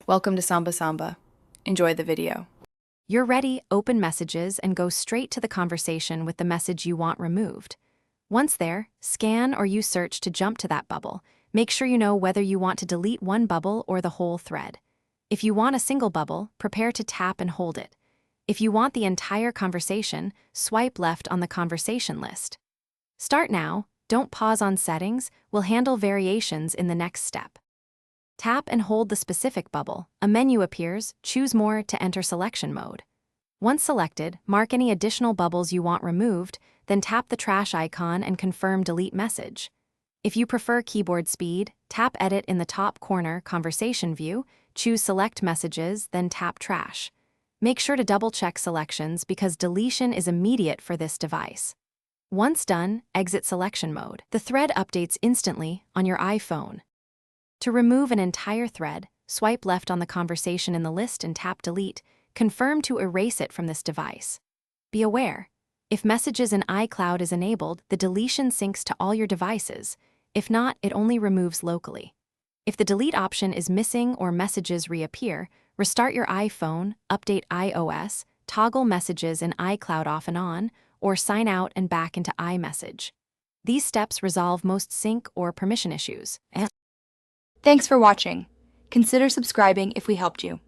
Welcome to Samba Samba. Enjoy the video. You're ready, open Messages and go straight to the conversation with the message you want removed. Once there, scan or use search to jump to that bubble. Make sure you know whether you want to delete one bubble or the whole thread. If you want a single bubble, prepare to tap and hold it. If you want the entire conversation, swipe left on the conversation list. Start now, don't pause on settings, we'll handle variations in the next step. Tap and hold the specific bubble. A menu appears, choose More to enter selection mode. Once selected, mark any additional bubbles you want removed, then tap the trash icon and confirm Delete Message. If you prefer keyboard speed, tap Edit in the top corner Conversation view, choose Select Messages, then tap Trash. Make sure to double-check selections because deletion is immediate for this device. Once done, exit selection mode. The thread updates instantly on your iPhone. To remove an entire thread, swipe left on the conversation in the list and tap Delete. Confirm to erase it from this device. Be aware, if Messages in iCloud is enabled, the deletion syncs to all your devices. If not, it only removes locally. If the delete option is missing or messages reappear, restart your iPhone, update iOS, toggle Messages in iCloud off and on, or sign out and back into iMessage. These steps resolve most sync or permission issues. Thanks for watching. Consider subscribing if we helped you.